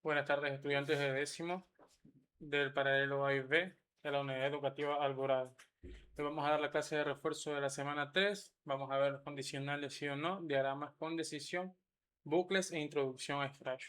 Buenas tardes, estudiantes de décimo del paralelo A y B de la Unidad Educativa Alborada. Hoy vamos a dar la clase de refuerzo de la semana 3. Vamos a ver los condicionales sí o no, diagramas con decisión, bucles e introducción a Scratch.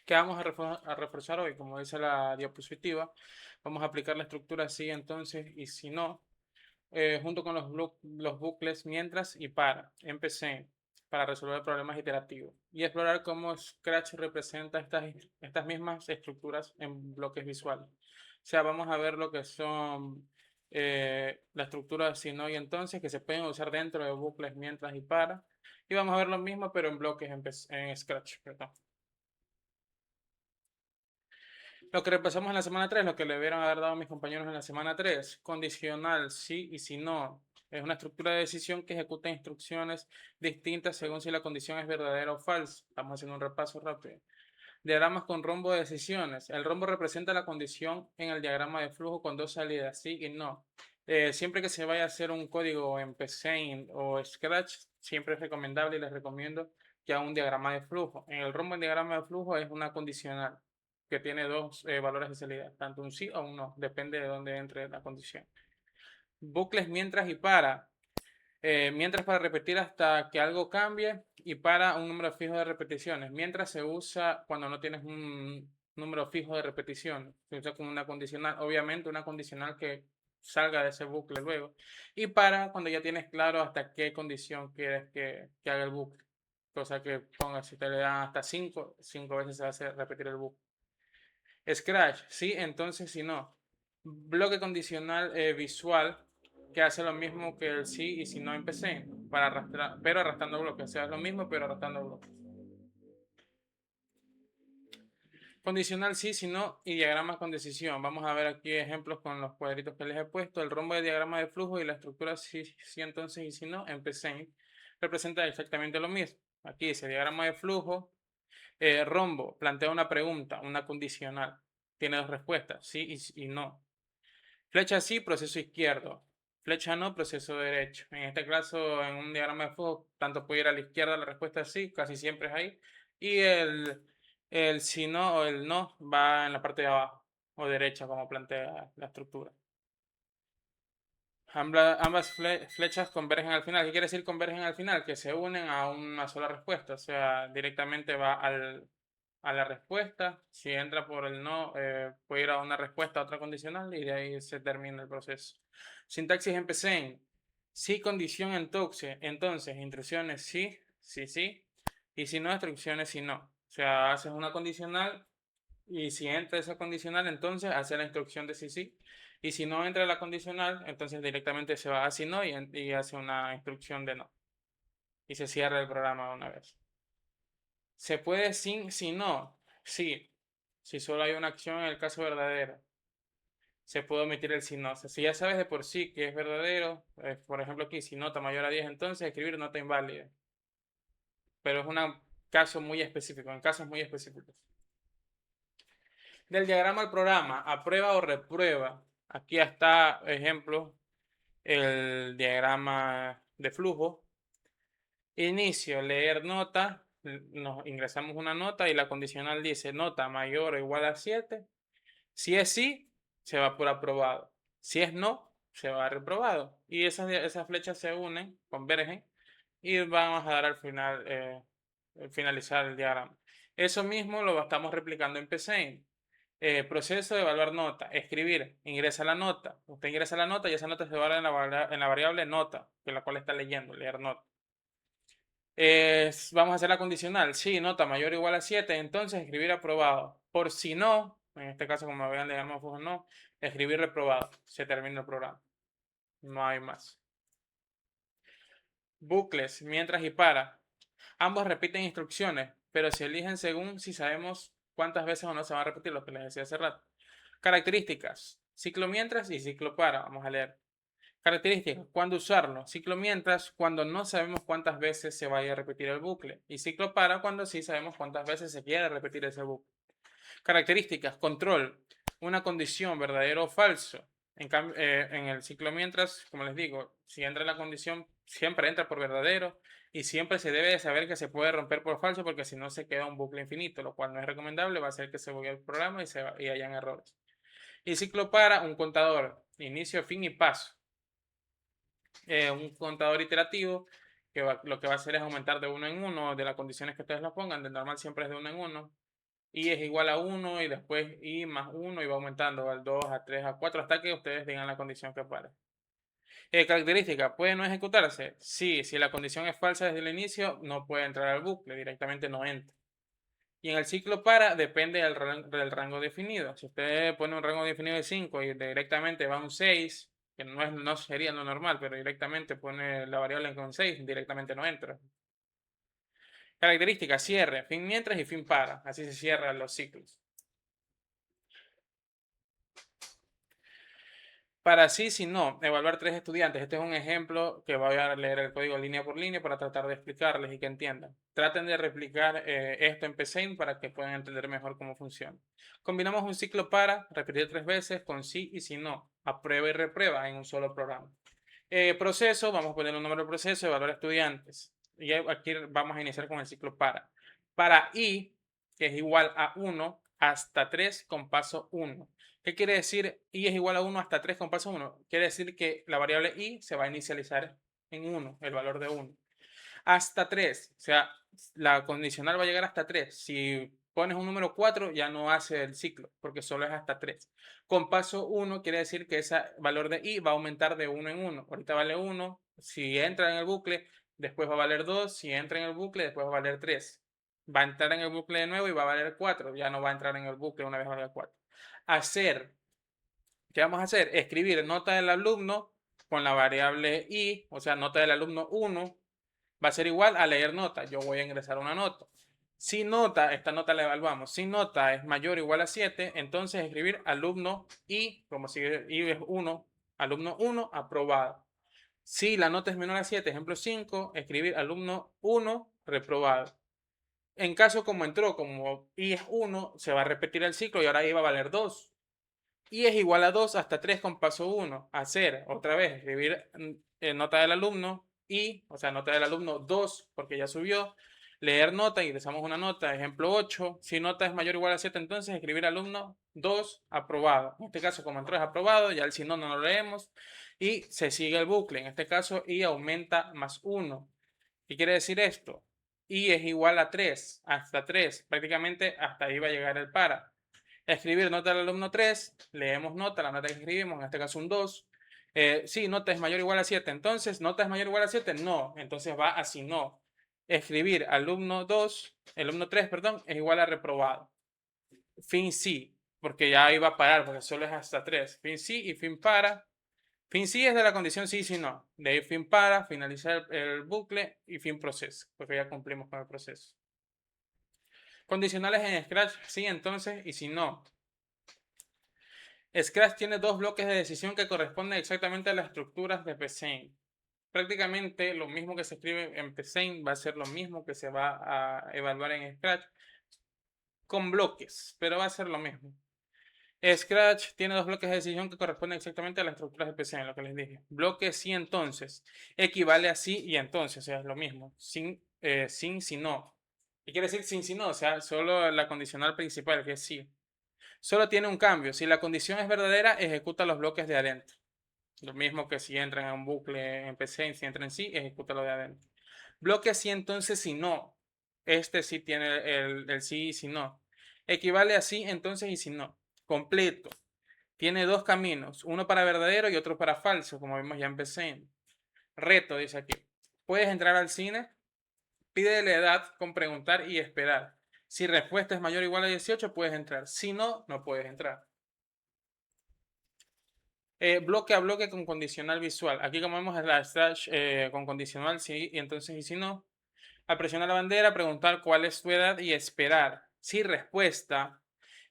¿Qué vamos a reforzar hoy? Como dice la diapositiva, vamos a aplicar la estructura sí, entonces y si no, junto con los bucles mientras y para resolver problemas iterativos y explorar cómo Scratch representa estas mismas estructuras en bloques visuales. O sea, vamos a ver lo que son la estructura de si, no y entonces que se pueden usar dentro de bucles mientras y para. Y vamos a ver lo mismo pero en bloques en Scratch, perdón. Lo que repasamos en la semana 3, lo que le hubieran haber dado a mis compañeros en la semana 3, condicional sí y si no. Es una estructura de decisión que ejecuta instrucciones distintas según si la condición es verdadera o falsa. Estamos haciendo un repaso rápido. Diagramas con rombo de decisiones. El rombo representa la condición en el diagrama de flujo con dos salidas, sí y no. Siempre que se vaya a hacer un código en Paint o Scratch, siempre es recomendable y les recomiendo que haga un diagrama de flujo. En el rombo en diagrama de flujo es una condicional que tiene dos valores de salida, tanto un sí o un no, depende de dónde entre la condición. Bucles mientras y para. Mientras para repetir hasta que algo cambie y para un número fijo de repeticiones. Mientras se usa cuando no tienes un número fijo de repeticiones. Se usa como una condicional, obviamente una condicional que salga de ese bucle luego. Y para cuando ya tienes claro hasta qué condición quieres que haga el bucle. Cosa que ponga, si te le dan hasta 5 veces se va a hacer repetir el bucle. Scratch, sí, entonces si no. Bloque condicional visual que hace lo mismo que el sí y si no empecé, para arrastrar, pero arrastrando bloques. O sea, es lo mismo pero arrastrando bloques. Condicional sí, si no y diagramas con decisión. Vamos a ver aquí ejemplos con los cuadritos que les he puesto. El rombo de diagrama de flujo y la estructura sí entonces y si no empecé representa exactamente lo mismo. Aquí dice diagrama de flujo. Rombo plantea una pregunta, una condicional. Tiene dos respuestas, sí y no. Flecha sí, proceso izquierdo. Flecha no, proceso derecho. En este caso, en un diagrama de flujo, tanto puede ir a la izquierda la respuesta sí, casi siempre es ahí. Y el si no o el no va en la parte de abajo o derecha, como plantea la estructura. Ambas flechas convergen al final. ¿Qué quiere decir convergen al final? Que se unen a una sola respuesta. O sea, directamente va a la respuesta. Si entra por el no, puede ir a una respuesta a otra condicional y de ahí se termina el proceso. Sintaxis en Psen. Sí, condición entonces, instrucciones sí, sí, sí. Y si no, instrucciones sí, no. O sea, haces una condicional y si entra esa condicional, entonces hace la instrucción de sí, sí. Y si no entra la condicional, entonces directamente se va a si no y hace una instrucción de no. Y se cierra el programa una vez. ¿Se puede sin si no? Sí. Si solo hay una acción en el caso verdadero. Se puede omitir el si no. O sea, si ya sabes de por sí que es verdadero, por ejemplo aquí, si nota mayor a 10, entonces escribir nota inválida. Pero es un caso muy específico, en casos muy específicos. Del diagrama al programa, aprueba o reprueba. Aquí está, ejemplo, el diagrama de flujo. Inicio, leer nota. Nos ingresamos una nota y la condicional dice nota mayor o igual a 7. Si es sí, se va por aprobado. Si es no, se va a reprobado. Y esas flechas se unen, convergen y vamos a dar al final, finalizar el diagrama. Eso mismo lo estamos replicando en PCIN. Proceso de evaluar nota. Escribir. Ingresa la nota. Usted ingresa la nota y esa nota se va en la variable nota, que la cual está leyendo, leer nota. Vamos a hacer la condicional. Si nota mayor o igual a 7, entonces escribir aprobado. Por si no, en este caso como vean, le damos no, escribir reprobado. Se termina el programa. No hay más. Bucles, mientras y para. Ambos repiten instrucciones, pero se eligen según si sabemos cuántas veces o no se van a repetir, lo que les decía hace rato. Características. Ciclo mientras y ciclo para. Vamos a leer. Características. ¿Cuándo usarlo? Ciclo mientras, cuando no sabemos cuántas veces se vaya a repetir el bucle. Y ciclo para, cuando sí sabemos cuántas veces se quiere repetir ese bucle. Características. Control. Una condición, verdadero o falso. En el ciclo mientras, como les digo, si entra la condición siempre entra por verdadero y siempre se debe de saber que se puede romper por falso porque si no se queda un bucle infinito, lo cual no es recomendable, va a hacer que se bugue el programa y hayan errores. Y ciclo para un contador, inicio, fin y paso. Un contador iterativo que lo que va a hacer es aumentar de uno en uno de las condiciones que ustedes lo pongan, de normal siempre es de uno en uno. Y es igual a 1 y después i más 1 y va aumentando al 2, a 3, a 4 hasta que ustedes digan la condición que pare. Característica, ¿puede no ejecutarse? Sí, si la condición es falsa desde el inicio, no puede entrar al bucle, directamente no entra. Y en el ciclo para, depende del rango definido. Si usted pone un rango definido de 5 y directamente va a un 6, que no sería lo normal, pero directamente pone la variable con 6, directamente no entra. Característica, cierre, fin mientras y fin para. Así se cierran los ciclos. Para sí, si no, evaluar 3 estudiantes. Este es un ejemplo que voy a leer el código línea por línea para tratar de explicarles y que entiendan. Traten de replicar esto en PSeInt para que puedan entender mejor cómo funciona. Combinamos un ciclo para, repetir 3 veces, con sí y si no, aprueba y reprueba en un solo programa. Proceso, vamos a poner un número de proceso, evaluar estudiantes. Y aquí vamos a iniciar con el ciclo para. Para i, que es igual a 1 hasta 3 con paso 1. ¿Qué quiere decir i es igual a 1 hasta 3 con paso 1? Quiere decir que la variable i se va a inicializar en 1, el valor de 1. Hasta 3, o sea, la condicional va a llegar hasta 3. Si pones un número 4, ya no hace el ciclo, porque solo es hasta 3. Con paso 1 quiere decir que ese valor de i va a aumentar de 1 en 1. Ahorita vale 1, si entra en el bucle, después va a valer 2, si entra en el bucle, después va a valer 3. Va a entrar en el bucle de nuevo y va a valer 4, ya no va a entrar en el bucle una vez valga 4. Hacer, ¿qué vamos a hacer? Escribir nota del alumno con la variable i, o sea, nota del alumno 1, va a ser igual a leer nota. Yo voy a ingresar una nota. Si nota, esta nota la evaluamos, si nota es mayor o igual a 7, entonces escribir alumno i, como si i es 1, alumno 1, aprobado. Si la nota es menor a 7, ejemplo 5, escribir alumno 1, reprobado. En caso como entró, como i es 1, se va a repetir el ciclo y ahora i va a valer 2. I es igual a 2 hasta 3 con paso 1. Hacer, otra vez, escribir nota del alumno y, o sea, nota del alumno 2, porque ya subió. Leer nota, ingresamos una nota, ejemplo 8. Si nota es mayor o igual a 7, entonces escribir alumno 2, aprobado. En este caso, como entró es aprobado, ya el si no, no lo leemos. Y se sigue el bucle. En este caso, i aumenta más 1. ¿Qué quiere decir esto? I es igual a 3, hasta 3. Prácticamente hasta ahí va a llegar el para. Escribir nota del alumno 3, leemos nota, la nota que escribimos, en este caso un 2. Sí, nota es mayor o igual a 7, entonces, ¿nota es mayor o igual a 7? No, entonces va así, no. Escribir alumno 2, alumno 3, perdón, es igual a reprobado. Fin sí, porque ya iba a parar, porque solo es hasta 3. Fin sí y fin para. Fin sí es de la condición sí, sí, no. De ahí fin para, finalizar el bucle y fin proceso, porque ya cumplimos con el proceso. Condicionales en Scratch, sí, entonces, y si no. Scratch tiene dos bloques de decisión que corresponden exactamente a las estructuras de PSeInt. Prácticamente lo mismo que se escribe en PSeInt va a ser lo mismo que se va a evaluar en Scratch con bloques, pero va a ser lo mismo. Scratch tiene dos bloques de decisión que corresponden exactamente a las estructuras de PSeInt, lo que les dije. Bloque sí, entonces, equivale a sí y entonces, o sea, es lo mismo. Sin, si, no. ¿Qué quiere decir sin, si, no? O sea, solo la condicional principal, que es sí. Solo tiene un cambio. Si la condición es verdadera, ejecuta los bloques de adentro. Lo mismo que si entran en un bucle en PSeInt, si entra en sí, ejecuta lo de adentro. Bloque sí, entonces, si no. Este sí tiene el sí y si no. Equivale a sí, entonces y si no. Completo. Tiene dos caminos, uno para verdadero y otro para falso, como vimos ya en PSeInt. Reto, dice aquí. Puedes entrar al cine, pide la edad con preguntar y esperar. Si respuesta es mayor o igual a 18, puedes entrar. Si no, no puedes entrar. Bloque a bloque con condicional visual. Aquí como vemos es la slash con condicional sí y entonces y si no. Al presionar la bandera, preguntar cuál es tu edad y esperar. Si respuesta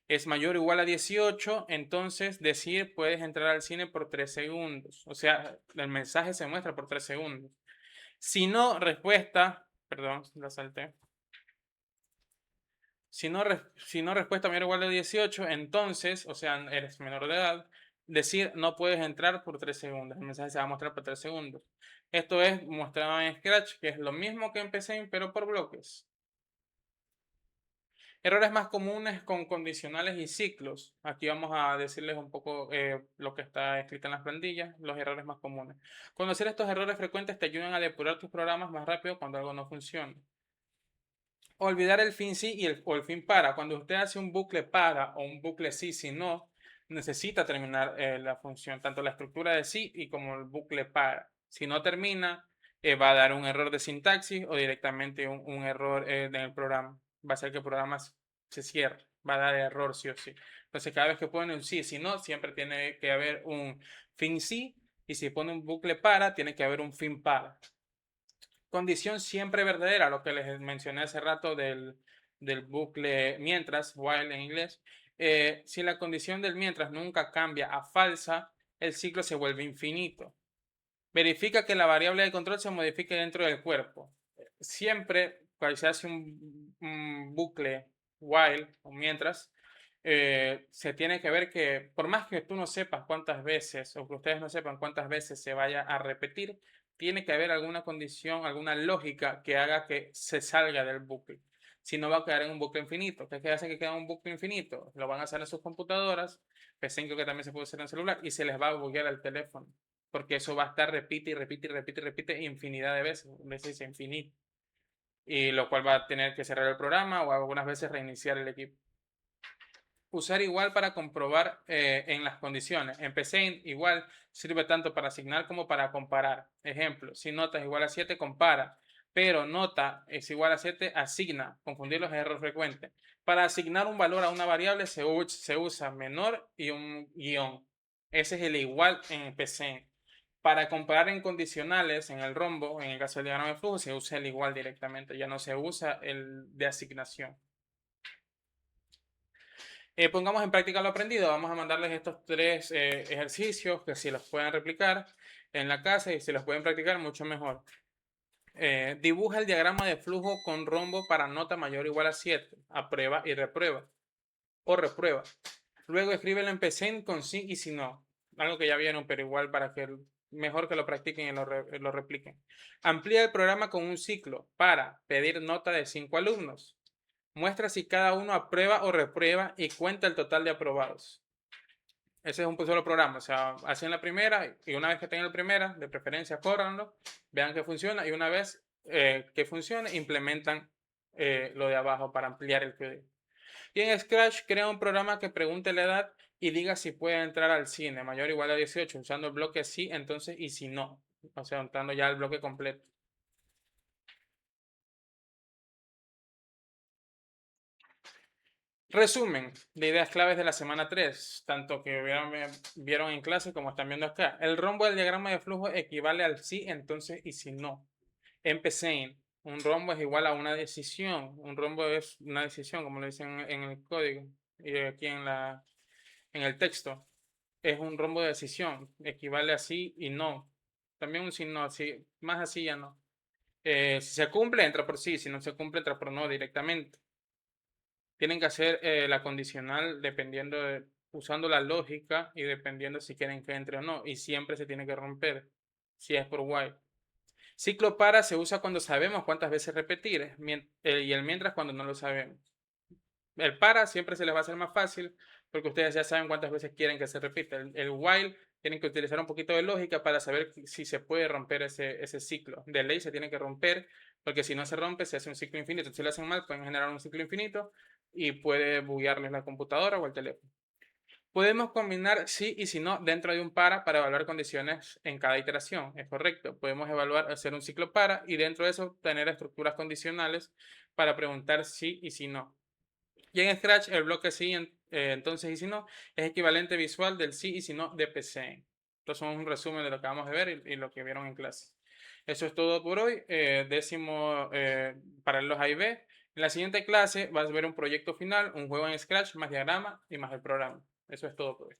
es mayor o igual a 18, entonces decir puedes entrar al cine por 3 segundos. O sea, el mensaje se muestra por 3 segundos. Si no, respuesta, perdón, la salté. Si no respuesta mayor o igual a 18, entonces, o sea, eres menor de edad, decir no puedes entrar por 3 segundos. El mensaje se va a mostrar por 3 segundos. Esto es mostrado en Scratch, que es lo mismo que en PC, pero por bloques. Errores más comunes con condicionales y ciclos. Aquí vamos a decirles un poco lo que está escrito en las plantillas, los errores más comunes. Conocer estos errores frecuentes te ayudan a depurar tus programas más rápido cuando algo no funciona. Olvidar el fin sí o el fin para. Cuando usted hace un bucle para o un bucle sí, si no, necesita terminar la función, tanto la estructura de sí y como el bucle para. Si no termina, va a dar un error de sintaxis o directamente un error en el programa. Va a hacer que el programa se cierre, va a dar error sí o sí. Entonces, cada vez que pone un sí, si no, siempre tiene que haber un fin sí, y si pone un bucle para, tiene que haber un fin para. Condición siempre verdadera, lo que les mencioné hace rato del bucle mientras, while en inglés. Si la condición del mientras nunca cambia a falsa, el ciclo se vuelve infinito. Verifica que la variable de control se modifique dentro del cuerpo. Siempre, cuando se hace un bucle while o mientras, se tiene que ver que por más que tú no sepas cuántas veces o que ustedes no sepan cuántas veces se vaya a repetir, tiene que haber alguna condición, alguna lógica que haga que se salga del bucle. Si no, va a quedar en un bucle infinito. ¿Qué hace que quede en un bucle infinito? Lo van a hacer en sus computadoras, PC5 que también se puede hacer en celular, y se les va a buguear el teléfono porque eso va a estar repite y repite y repite y repite infinidad de veces infinito, y lo cual va a tener que cerrar el programa o algunas veces reiniciar el equipo. Usar igual para comprobar en las condiciones. En PC igual sirve tanto para asignar como para comparar. Ejemplo, si nota es igual a 7, compara, pero nota es igual a 7, asigna. Confundir los errores frecuentes. Para asignar un valor a una variable se usa menor y un guión. Ese es el igual en PC. Para comparar en condicionales, en el rombo, en el caso del diagrama de flujo, se usa el igual directamente, ya no se usa el de asignación. Pongamos en práctica lo aprendido. Vamos a mandarles estos 3 ejercicios que si los pueden replicar en la casa y si los pueden practicar, mucho mejor. Dibuja el diagrama de flujo con rombo para nota mayor o igual a 7. Aprueba y reprueba. O reprueba. Luego escríbelo en PC con sí y si no. Algo que ya vieron, pero igual para que mejor que lo practiquen y lo repliquen. Amplía el programa con un ciclo para pedir nota de 5 alumnos. Muestra si cada uno aprueba o reprueba y cuenta el total de aprobados. Ese es un solo programa, o sea, hacen la primera y una vez que tengan la primera, de preferencia, córranlo, vean que funciona y una vez que funcione, implementan lo de abajo para ampliar el código. Y en Scratch crea un programa que pregunte la edad y diga si puede entrar al cine, mayor o igual a 18, usando el bloque sí, entonces, y si no, o sea, entrando ya el bloque completo. Resumen de ideas claves de la semana 3, tanto que vieron en clase como están viendo acá. El rombo del diagrama de flujo equivale al sí, entonces y si no. Empecé. Un rombo es igual a una decisión. Un rombo es una decisión, como lo dicen en el código y aquí en el texto. Es un rombo de decisión. Equivale a sí y no. También un sí, no. Sí, más así ya no. Si se cumple, entra por sí. Si no se cumple, entra por no directamente. Tienen que hacer la condicional dependiendo usando la lógica y dependiendo si quieren que entre o no. Y siempre se tiene que romper si es por while. Ciclo para se usa cuando sabemos cuántas veces repetir y el mientras cuando no lo sabemos. El para siempre se les va a hacer más fácil porque ustedes ya saben cuántas veces quieren que se repita. El while tienen que utilizar un poquito de lógica para saber si se puede romper ese ciclo. De ley se tiene que romper porque si no se rompe se hace un ciclo infinito. Si lo hacen mal pueden generar un ciclo infinito y puede buguearles la computadora o el teléfono. Podemos combinar sí y si no dentro de un para evaluar condiciones en cada iteración. Es correcto. Podemos evaluar, hacer un ciclo para y dentro de eso tener estructuras condicionales para preguntar sí y si no. Y en Scratch el bloque sí, entonces y si no, es equivalente visual del sí y si no de PC. Entonces es un resumen de lo que vamos a ver y lo que vieron en clase. Eso es todo por hoy. Décimo paralelos A y B. En la siguiente clase vas a ver un proyecto final, un juego en Scratch, más diagrama y más el programa. Eso es todo por hoy.